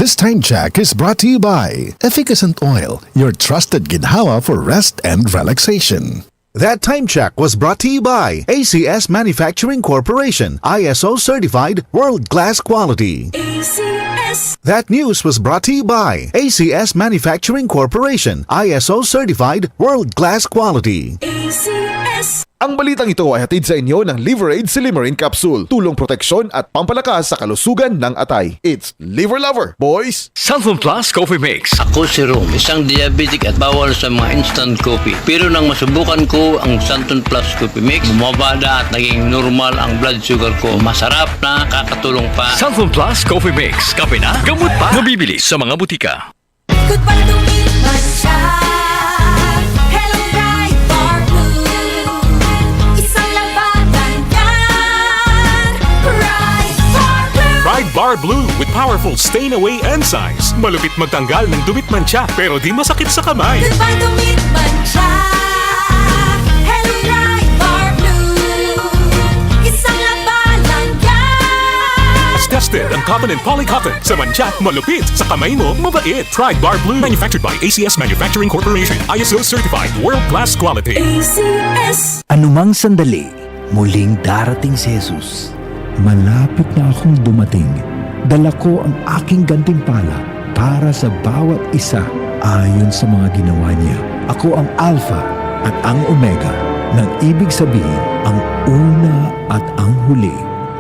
This time check is brought to you by Efficacent Oil, your trusted ginhawa for rest and relaxation. That time check was brought to you by ACS Manufacturing Corporation, ISO certified world-class quality. ACS. That news was brought to you by ACS Manufacturing Corporation, ISO certified world-class quality. ACS. Ang balitang ito ay hatid sa inyo ng Liverade Silimarin Capsule. Tulong proteksyon at pampalakas sa kalusugan ng atay. It's Liver Lover, boys! Santon Plus Coffee Mix. Ako si Rom, isang diabetic at bawal sa mga instant coffee. Pero nang masubukan ko ang Santon Plus Coffee Mix, bumabada at naging normal ang blood sugar ko. Masarap na, kakatulong pa. Santon Plus Coffee Mix. Kape na, gamot pa. Nabibili sa mga butika. Goodbye to me, Mancha. Hello, bright bar blue. Isang labanan yan. Bright bar blue. Pride Bar Blue with powerful stain-away enzymes. Malupit magtanggal ng dumit mancha pero di masakit sa kamay. Goodbye to me, Mancha. Hello, bright bar blue. Isang labanan yan. As tested ang cotton and polycotton. Sa mancha, malupit. Sa kamay mo, mabait. Pride Bar Blue. Manufactured by ACS Manufacturing Corporation. ISO certified world-class quality. ACS. Anumang sandali, muling darating si Jesus. Malapit na akong dumating. Dala ko ang aking gantimpala para sa bawat isa ayon sa mga ginawa niya. Ako ang Alpha at ang Omega, nang ibig sabihin ang una at ang huli.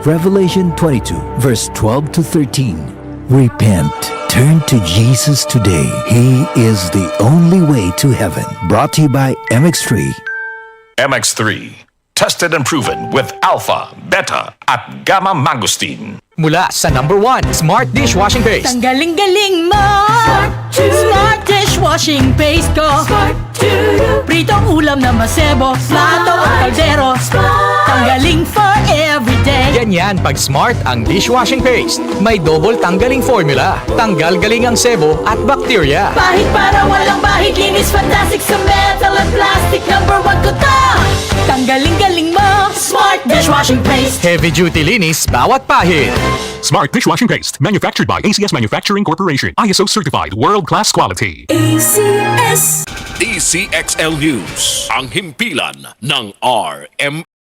Revelation 22 verse 12 to 13. Repent. Turn to Jesus today. He is the only way to heaven. Brought to you by MX3. MX3, tested and proven with alpha, beta, at gamma mangosteen. Mula sa #1 Smart Dishwashing Paste. Ang galing-galing mo! Smart dishwashing paste ko! Pritong ulam na masebo, plato at kaldero. Tanggaling for everyday. Ganyan pag Smart ang dishwashing paste. May double tanggaling formula. Tanggal galing ang sebo at bakterya. Pahit para walang bahid, linis fantastic sa metal at plastic. #1 ko to! Tanggaling-galing mo! Smart dishwashing paste. Heavy duty linis bawat pahid. Smart Dishwashing Paste. Manufactured by ACS Manufacturing Corporation. ISO certified world-class quality. ACS. DCXL News, ang himpilan ng RM